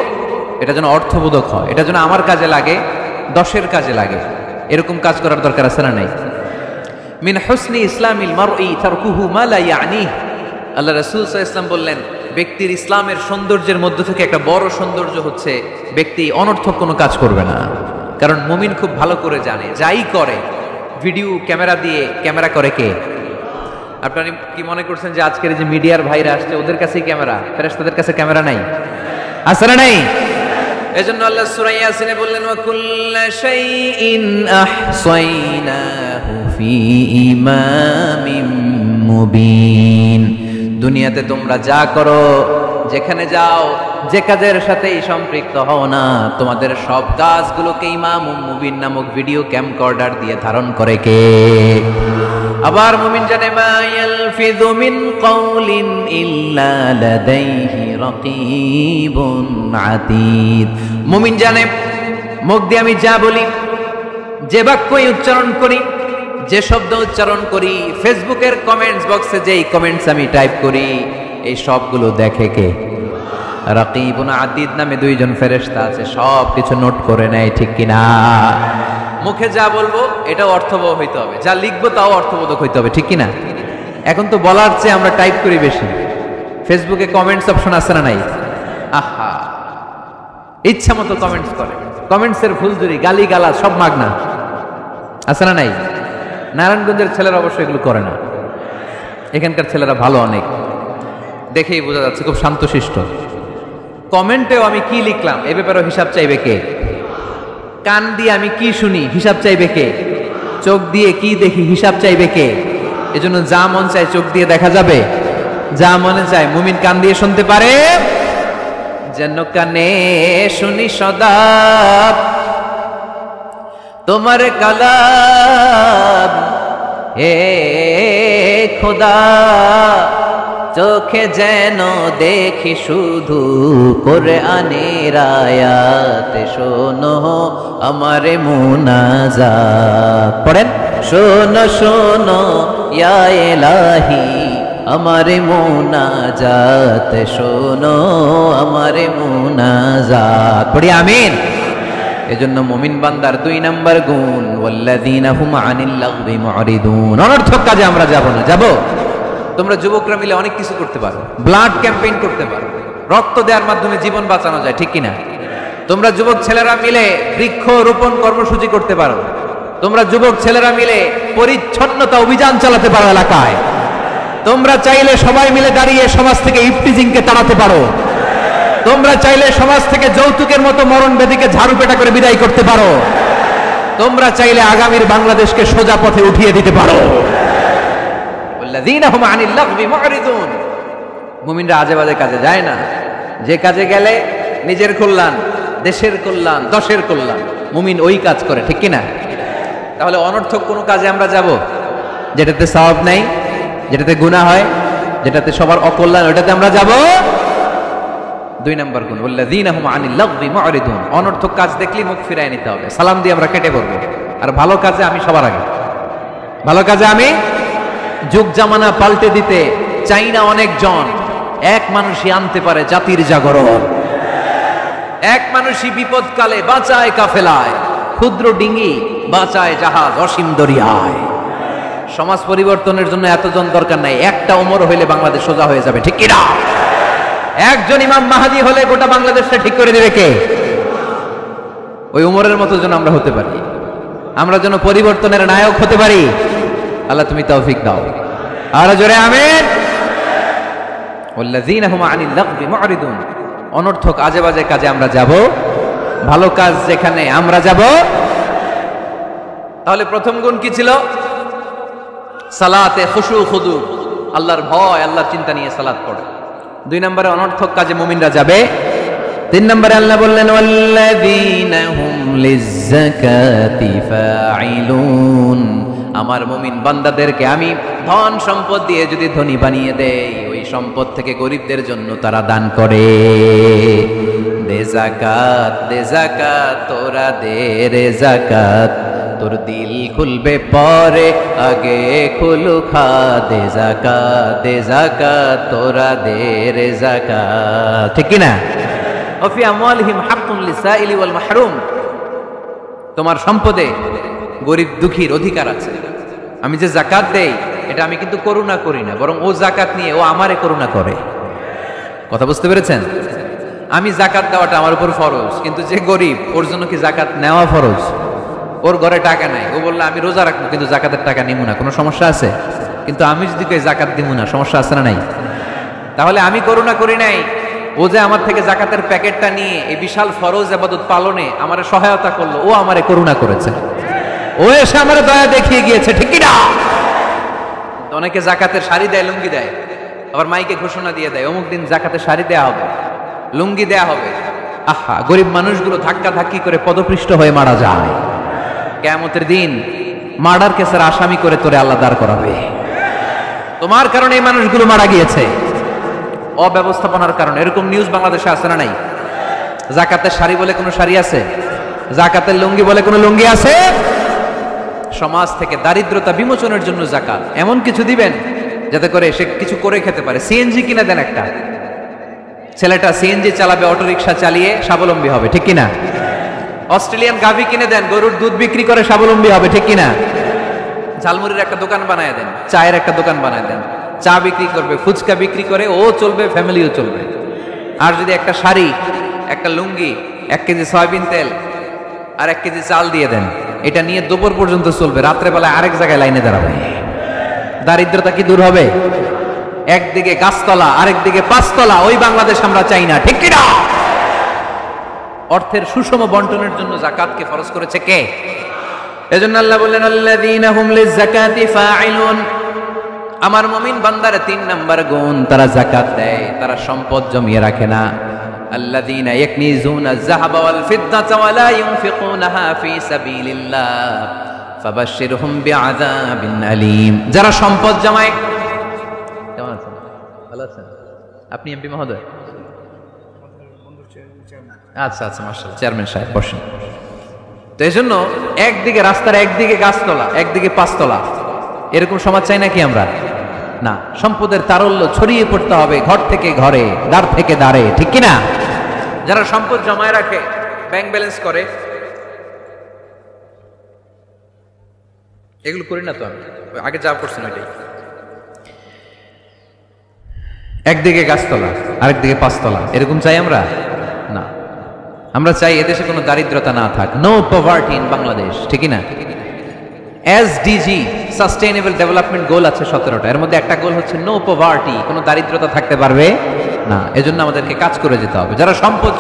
এটা যেন অর্থবোধক হয়, এটা যেন আমার কাজে লাগে, 10-এর কাজে লাগে। এরকম কাজ করার দরকার আছে না নাই? মিন হুসনি ইসলামিল মারই তারকুহু মা লা ইয়ানি। আল্লাহ রাসূল সাল্লাল্লাহু আলাইহি ওয়াসাল্লাম বললেন, ব্যক্তির ইসলামের সৌন্দর্যের মধ্য থেকে একটা বড় সৌন্দর্য হচ্ছে ব্যক্তি অনর্থক কোনো কাজ করবে না। কারণ মুমিন খুব ভালো করে জানে, যাই করে ভিডিও ক্যামেরা দিয়ে, ক্যামেরা করে কে? আপনারা কি মনে করছেন যে আজকের যে মিডিয়ার ভাইরা আসছে ওদের কাছেই ক্যামেরা? ফেরেশতাদের কাছে ক্যামেরা নাই? আছে না নাই? এজন্য আল্লাহ সূরা ইয়াসিনে বললেন ওয়া কুল্লা শাইইন আহসাইনাহু ফি ইমামিম মুবিন। দুনিয়াতে তোমরা যা করো, যেখানে যাও, যে কাজের সাথেই সম্পৃক্ত হও না, তোমাদের সব কাজগুলোকে ইমাম মুবিন নামক ভিডিও ক্যামকর্ডার দিয়ে ধারণ করে কে? আবার মুমিন জানে মা ইয়ালফিযু মিন কাউলিন ইল্লা লাদাইহি রাকীবুন আতীদ। মুমিন জানে মুখ দিয়ে আমি যা বলি, যে বাক্যই উচ্চারণ করি, যে শব্দ উচ্চারণ করি, ফেসবুকের কমেন্টস বক্সে যেই কমেন্টস আমি টাইপ করি, এই সবগুলো দেখে কে? রাকীবুন আতীদ নামে 2 জন ফেরেশতা আছে, সব কিছু নোট করে নেয়, ঠিক কিনা? মুখে যা বলবো এটাও অর্থবহ হইতে হবে, যা লিখবো তাও অর্থবোধক হইতে হবে, ঠিক কিনা? এখন তো বলার চেয়ে আমরা টাইপ করি বেশি। ফেসবুকে কমেন্টস অপশন আছে না নাই? আহা, ইচ্ছা মতো কমেন্টস করে, কমেন্টসের ফুলঝুরি, গালি গালাজ সব মাগনা, আছে না নাই? নারায়ণগঞ্জের ছেলেরা অবশ্যই এগুলো করে না, এখানকার ছেলেরা ভালো, অনেক দেখেই বোঝা যাচ্ছে খুব শান্তশিষ্ট। কমেন্টেও আমি কি লিখলাম এ ব্যাপারেও হিসাব চাইবে কে? কান দিয়ে আমি কি শুনি হিসাব চাইবে কে? চোখ দিয়ে কি দেখি হিসাব চাইবে কে? এজন্য যা মন চায় চোখ দিয়ে দেখা যাবে, যা মনে চায় মুমিন কান দিয়ে শুনতে পারে। যেন কানে শুনি সদা তোমার কালাম, হে খোদা চোখে যেন দেখি শুধু কোরআনের আয়াত, শোনো আমার মুনাজাত। পড়েন, শোনো শোনো ইয়া ইলাহি আমার মুনাজাত, শোনো আমার মুনাজাত। পড়ি আমিন। এজন্য মুমিন বান্দার 2 নাম্বার গুণ ওয়াল্লাযীনা হুম আনিল লাগবি মুরিদুন। অনর্থক কাজে আমরা যাব না। যাব? তোমরা যুবকরা মিলে অনেক কিছু করতে পারো, ব্লাড ক্যাম্পেইন করতে পারো, রক্ত দেওয়ার মাধ্যমে জীবন বাঁচানো যায়, ঠিক কিনা? তোমরা যুবক ছেলেরা মিলে বৃক্ষ রোপণ কর্মসূচি করতে পারো, তোমরা যুবক ছেলেরা মিলে পরিচ্ছন্নতা অভিযান চালাতে পারো এলাকায়, তোমরা চাইলে সবাই মিলে দাঁড়িয়ে সমাজ থেকে ইফতিজিংকে তাড়াতে পারো, তোমরা চাইলে সমাজ থেকে যৌতুকের মতো মরণ ব্যাধিকে ঝাড়ু পেটা করে বিদায় করতে পারো, তোমরা চাইলে আগামীর বাংলাদেশকে সোজা পথে উঠিয়ে দিতে পারো। ওয়াল্লাযীনা হুম আনিল লাগবি মুরিদুন। মুমিনরা আজে বাজে কাজে যায় না, যে কাজে গেলে নিজের কল্যাণ, দেশের কল্যাণ, দশের কল্যাণ, মুমিন ওই কাজ করে, ঠিক কিনা? তাহলে অনর্থক কোনো কাজে আমরা যাব যেটাতে সওয়াব নাই, যেটাতে গুনাহ হয়, যেটাতে সবার অকল্যাণ, ওটাতে আমরা যাব? 2 নাম্বার গুণ ওয়াল্লাযীনা হুম আনিল লাগবি মুরিদুন। অনর্থক কাজ দেখলেই মুখ ফিরায় নিতে হবে, সালাম দিয়ে আমরা কেটে পড়বো। আর ভালো কাজে আমি সবার আগে, ভালো কাজে আমি। যুগ জামানা পাল্টে দিতে চাই না অনেকজন, এক মানুষই আনতে পারে জাতির জাগরণ। এক মানুষই বিপদকালে বাঁচায় কাফেলায়, ক্ষুদ্র ডিঙ্গি বাঁচায় জাহাজ অসীম দরিয়ায়। সমাজ পরিবর্তনের জন্য এতজন দরকার নাই, একটা ওমর হইলে বাংলাদেশ সোজা হয়ে যাবে, ঠিক কিনা? একজন ইমাম মাহাদি হলে গোটা বাংলাদেশটা ঠিক করে দেবে কে? ওই উমরের মতো যেন আমরা হতে পারি, আমরা যেন পরিবর্তনের নায়ক হতে পারি। আল্লাহ তুমি তৌফিক দাও। আর জোরে আমিন। ওয়াল্লাযীনা হুম আনিল লাগবি মুরিদুন। অনর্থক আজে বাজে কাজে আমরা যাব, ভালো কাজ যেখানে আমরা যাব। তাহলে প্রথম গুণ কি ছিল? সালাতে খুশু খুদু, আল্লাহর ভয়, আল্লাহর চিন্তা নিয়ে সালাত পড়ে। 2 নম্বরে অনর্থক কাজে মুমিনরা যাবে। 3 নম্বরে আল্লাহ বললেন ওয়াল্লাযীনা হুম লিয-যাকাতি ফাঈলুন। আমার মুমিন বান্দাদেরকে আমি ধন সম্পদ দিয়ে যদি ধনী বানিয়ে দেই, ওই সম্পদ থেকে গরিবদের জন্য তারা দান করে। দে যাকাত, দে যাকাত, তোরা দে রে যাকাত, তোর দিল খুলবে পরে, আগে খুলু খা। দে যাকাত, দে যাকাত, তোরা দে রে যাকাত, ঠিক কি না? ওফি আমওয়ালিহিম হাক্কুন লিসাইলি ওয়াল মাহরুম। তোমার সম্পদে গরিব দুঃখীর অধিকার আছে। আমি যে যাকাত দেই, এটা আমি কিন্তু করুণা করি না, বরং ও যাকাত নিয়ে ও আমারে করুণা করে। কথা বুঝতে পেরেছেন? আমি যাকাত দেওয়াটা আমার উপর ফরজ, কিন্তু যে গরিব ওর জন্য কি যাকাত নেওয়া ফরজ? ওর ঘরে টাকা নাই, ও বললে আমি রোজা রাখবো কিন্তু যাকাতের টাকা নিব না, কোনো সমস্যা আছে? কিন্তু আমি যদি কই যাকাত দিব না, সমস্যা আছে না নাই? তাহলে আমি করুণা করি নাই, ও যে আমার থেকে যাকাতের প্যাকেটটা নিয়ে এই বিশাল ফরজ ইবাদত পালনে আমারে সহায়তা করলো, ও আমারে করুণা করেছে, ও এসে আমারে দয়া দেখিয়ে গিয়েছে, ঠিক কি না? অনেকে যাকাতের শাড়ি দেয়, লুঙ্গি দেয়, আবার মাইকে ঘোষণা দিয়ে দেয় অমুক দিন যাকাতের শাড়ি দেয়া হবে, লুঙ্গি দেয়া হবে। আহা, গরিব মানুষগুলো ধাক্কা ধাক্কি করে পদপৃষ্ঠ হয়ে মারা যায়। কিয়ামতের দিন মার্ডার কেসের আসামি করে তোরে আল্লাহ দাঁড় করাবে। তোমার কারণে এই মানুষগুলো মারা গিয়েছে, অব্যবস্থাপনার কারণে। এরকম নিউজ বাংলাদেশে আছে না নাই? যাকাতের শাড়ি বলে কোনো শাড়ি আছে? যাকাতের লুঙ্গি বলে কোনো লুঙ্গি আছে? সমাজ থেকে দারিদ্রতা বিমোচনের জন্য যাকাত এমন কিছু দিবেন যাতে করে সে কিছু করে খেতে পারে। সিএনজি কিনে দেন, একটা ছেলেটা সিএনজি চালাবে, অটোরিকশা চালিয়ে স্বাবলম্বী হবে, ঠিক কিনা? অস্ট্রেলিয়ান গাভী কিনে দেন, গরুর দুধ বিক্রি করে স্বাবলম্বী হবে, ঠিক কিনা? ঝালমুড়ির একটা দোকান বানায় দেন, চায়ের একটা দোকান বানায় দেন, চা বিক্রি করবে, ফুচকা বিক্রি করে ও চলবে, ফ্যামিলিও চলবে। আর যদি একটা শাড়ি, একটা লুঙ্গি, 1 কেজি সয়াবিন তেল আর 1 কেজি চাল দিয়ে দেন, এটা নিয়ে দুপুর পর্যন্ত চলবে, রাত্রেবেলায় আরেক জায়গায় লাইনে দাঁড়াবে। দারিদ্রতা কি দূর হবে? একদিকে গাছতলা, আরেকদিকে 5 তলা, ওই বাংলাদেশ আমরা চাই না, ঠিক কিনা? অর্থের সুষম বন্টনের জন্য যাকাতকে ফরজ করেছে কে? এজন্য আল্লাহ বললেন আল্লাযীনা হুম লিয-যাকাতি ফাঈলুন। আমার মুমিন বান্দার 3 নাম্বার গুণ, তারা যাকাত দেয়, তারা সম্পদ জমিয়ে রাখে না। আল্লাযীনা ইয়াকনিজুনা আয-যাহাবা ওয়াল ফিদ্দাতা ওয়া লা ইউনফিকুনাহা ফি সাবিলিল্লাহ ফাবাশশিরহুম বিআযাবিন আলীম। যারা সম্পদ জমায়, কেমন আছেন? ভালো আছেন? আপনি এমপি মহোদয়? আচ্ছা আচ্ছা, মাশাআল্লাহ, চেয়ারম্যান সাহেব বসেন। তো এই জন্য একদিকে রাস্তার একদিকে গাছতলা, একদিকে 5 তলা, এরকম সমাজ চাই নাকি আমরা? না, সম্পদের তারল্য ছড়িয়ে পড়তে হবে ঘর থেকে ঘরে, দ্বার থেকে দ্বারে, ঠিক কিনা? যারা সম্পদ জমায় রাখে, ব্যাংক ব্যালেন্স করে, এগুলো করি না তো আমি, আগে যা করছেন ওইটাই। একদিকে গাছতলা আরেকদিকে পাঁচতলা, এরকম চাই আমরা না। আমরা চাই এদেশে কোনো দারিদ্রতা না থাক, নো পভার্টি ইন বাংলাদেশ, ঠিকই না? এসডিজি সাস্টেইনেবল ডেভেলপমেন্ট গোল আছে 17টা, এর মধ্যে একটা গোল হচ্ছে নো পভার্টি, কোনো দারিদ্রতা থাকতে পারবে না। এজন্য আমাদেরকে কাজ করে যেতে হবে। যারা সম্পদ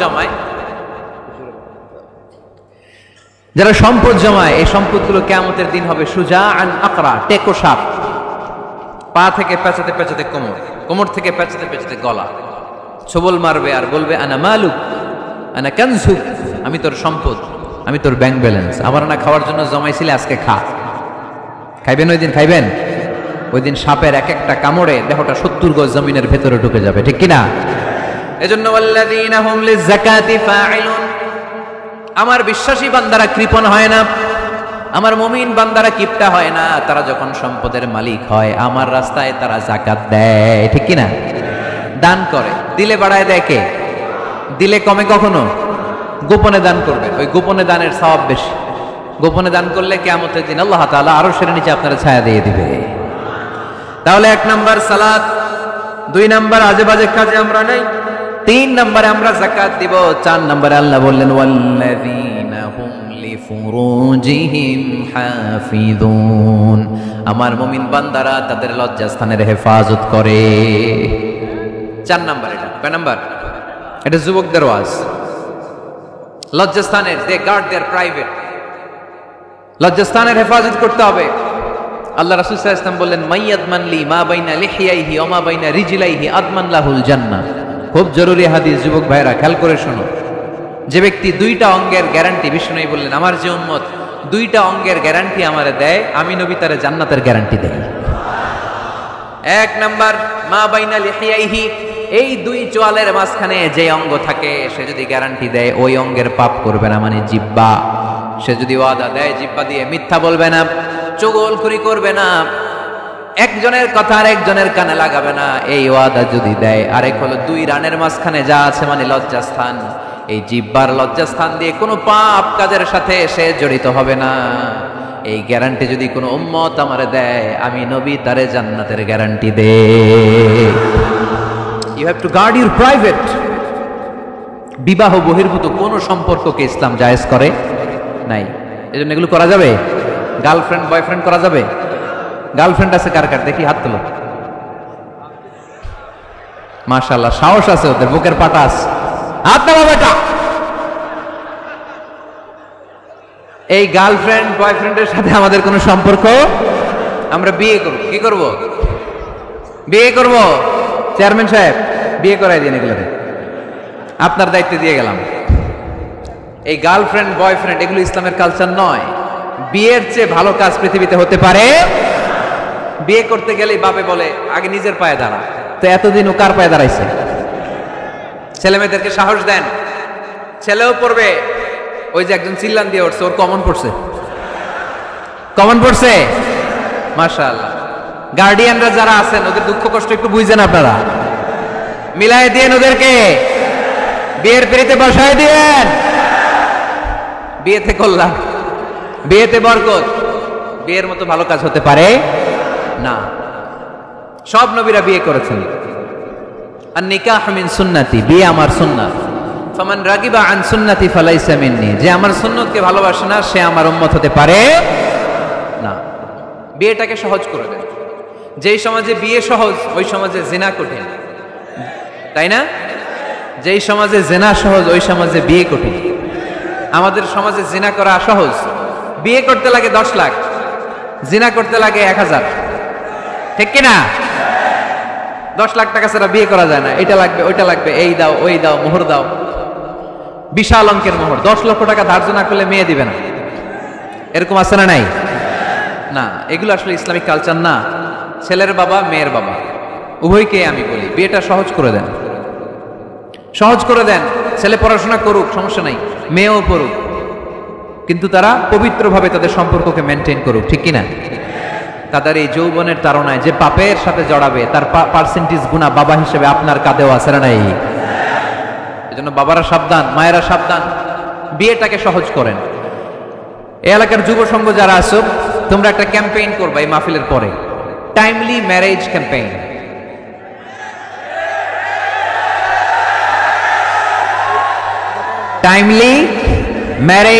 জমায় এই সম্পদগুলো কিয়ামতের দিন হবে সুজাআন আকরা, টেকো সাপ, পা থেকে পেঁচাতে পেঁচাতে কোমর, কোমর থেকে পেঁচাতে পেঁচাতে গলা, ছবল মারবে আর বলবে আনা মালুক আনা কানজুক, আমি তোর সম্পদ, আমি তোর ব্যাংক ব্যালেন্স, আমার না খাওয়ার জন্য জমাইছিলে, আজকে খা। খাইবেন ওই দিন, খাইবেন ওই দিন। সাপের এক একটা কামড়ে দেহটা 70 গজ জমিনের ভেতরে ঢুকে যাবে, ঠিক কিনা? এজন্য ওয়াল্লাযীনা হুম লিয-যাকাতি ফাঈলুন, আমার বিশ্বাসী বান্দারা কৃপণ হয় না, আমার মুমিন বান্দারা কিপটা হয় না। তারা যখন সম্পদের মালিক হয় আমার রাস্তায় তারা যাকাত দেয়, ঠিক কিনা? দান করে, দিলে বাড়ায় দেয় কে? দিলে কমে কখনো? গোপনে দান করবে, ওই গোপনে দানের সওয়াব বেশি। গোপনে দান করলে কিয়ামতের দিন আল্লাহ তাআলা আরশের নিচে আপনার ছায়া দিয়ে দিবে। তাহলে 1 নাম্বার সালাত, 2 নাম্বার আজে বাজে কাজে আমরা নাই, 3 নম্বরে আমরা যাকাত দিব, 4 নম্বরে আল্লাহ বললেন ওয়াল্লাযীনা হুম লিফুরুজিহিম হাফিযুন, আমার মুমিন বান্দারা তাদের লজ্জাস্থানের হেফাজত করে। 4 নাম্বার, এটা কয় নাম্বার? এটা যুবকদের ওয়াজ। লজ্জাস্থানের, দে গার্ড দেয়ার প্রাইভেট, লজ্জাস্থানের হেফাজত করতে হবে। আল্লাহ রাসূল সাল্লাল্লাহু আলাইহি ওয়াসাল্লাম বললেন মাইয়াদমান লি মা বাইনা লিহিয়াইহি ওয়া মা বাইনা রিজলাইহি আদমান লাহুল জান্নাহ। খুব জরুরি হাদিস, যুবক ভাইরা খেয়াল করে শোনো। যে ব্যক্তি 2টা অঙ্গের গ্যারান্টি, বিষ্ণু বললেন আমার যে উম্মত 2টা অঙ্গের গ্যারান্টি আমারে দেয়, আমি নবী তারে জান্নাতের গ্যারান্টি দেই। 1 নাম্বার মা বাইনা লিহিয়াইহি, এই 2 চোয়ালের মাঝখানে যে অঙ্গ থাকে সে যদি গ্যারান্টি দেয় ওই অঙ্গের পাপ করবে না, মানে জিহ্বা। সে যদি ওয়াদা দেয় জিহ্বা দিয়ে মিথ্যা বলবে না, চুগলখুরি করবে না, একজনের কথা আর একজনের কানে লাগাবে না, এই ওয়াদা যদি দেয়। আরেক হলো 2 রানের মাঝখানে যা আছে মানে লজ্জাস্থান, এই জিহ্বার লজ্জাস্থান দিয়ে কোনো পাপ কাজের সাথে সে জড়িত হবে না। এই গ্যারান্টি যদি কোনো উম্মত আমারে দেয়, আমি নবী তারে জান্নাতের গ্যারান্টি দে। You have to guard your private. বিবাহ বহির্ভূত কোনো সম্পর্ককে ইসলাম জায়েজ করে নাই, এজন্য এগুলো করা যাবে। গার্লফ্রেন্ড বয়ফ্রেন্ড করা যাবে? গার্লফ্রেন্ড আছে কার কার? দেখি হাত তোলো। মাশাআল্লাহ, সাহস আছে ওদের, বুকের পাটা আছে। হাত নামা বেটা। এই গার্লফ্রেন্ড বয়ফ্রেন্ডের সাথে আমাদের কোনো সম্পর্ক? আমরা বিয়ে করব। কি করব? বিয়ে করব। চেয়ারম্যান সাহেব বিয়ে করাই দিন, এগুলোতে আপনার দায়িত্ব দিয়ে গেলাম। এই গার্লফ্রেন্ড বয়ফ্রেন্ড এগুলো ইসলামের কালচার নয়। বিয়ের চেয়ে ভালো কাজ পৃথিবীতে হতে পারে? বিয়ে করতে গেলেই বাপে বলে আগে নিজের পায়ে দাঁড়া। তো এতদিন ও কার পায়ে দাঁড়াইছে? ছেলে মেয়েদেরকে সাহস দেন, ছেলেও পড়বে। ওই যে একজন চিল্লান দিয়ে উঠছে, ওর কমন পড়ছে, কমন পড়ছে। মাশাআল্লাহ। গার্ডিয়ানরা যারা আছেন ওদের দুঃখ কষ্ট একটু বুঝেন আপনারা, মিলাই দিয়েন ওদেরকে, বিয়ের পিড়িতে বসায় দিয়েন। বিয়েতে করলাম, বিয়েতে বরকত। বিয়ের মতো ভালো কাজ হতে পারে না। সব নবীরা বিয়ে করেছেন। আর নিকাহ মিন সুন্নতি, বিয়ে আমার সুন্নাত। ফামান রাগিবা আন সুন্নতি ফালাইসা মিন্নি, যে আমার সুন্নতকে ভালোবাসে না সে আমার উম্মত হতে পারে না। বিয়েটাকে সহজ করে দেন। যেই সমাজে বিয়ে সহজ ওই সমাজে জিনা কঠিন, তাই না? যেই সমাজে জিনা সহজ ওই সমাজে বিয়ে কঠিন। আমাদের সমাজে জিনা করা সহজ, বিয়ে করতে লাগে 10 লাখ, জিনা করতে লাগে 1000, ঠিক কিনা? 10 লাখ টাকা ছাড়া বিয়ে করা যায় না। এটা লাগবে ওইটা লাগবে, এই দাও ওই দাও, মোহর দাও, বিশাল অঙ্কের মোহর। 10 লক্ষ টাকা ধার্য না করলে মেয়ে দিবে না, এরকম আছে না নাই? না, এগুলো আসলে ইসলামিক কালচার না। ছেলের বাবা মেয়ের বাবা উভয়কে আমি বলি বিয়েটা সহজ করে দেন, সহজ করে দেন। ছেলে পড়াশোনা করুক, সমস্যা নাই, মেয়েও পড়ুক, কিন্তু তারা পবিত্রভাবে তাদের সম্পর্ককে মেনটেন করুক, ঠিক কিনা? তাদের এই যৌবনের তাড়নায় যে পাপের সাথে জড়াবে তার পার্সেন্টেজ গুণা বাবা হিসেবে আপনার কাঁধেও আছে না নাই? এজন্য বাবারা সাবধান, মায়েরা সাবধান, বিয়েটাকে সহজ করেন। এই এলাকার যুব সংঘ যারা আছো তোমরা একটা ক্যাম্পেইন করবা এই মাহফিলের পরে, timely marriage campaign. Timely marriage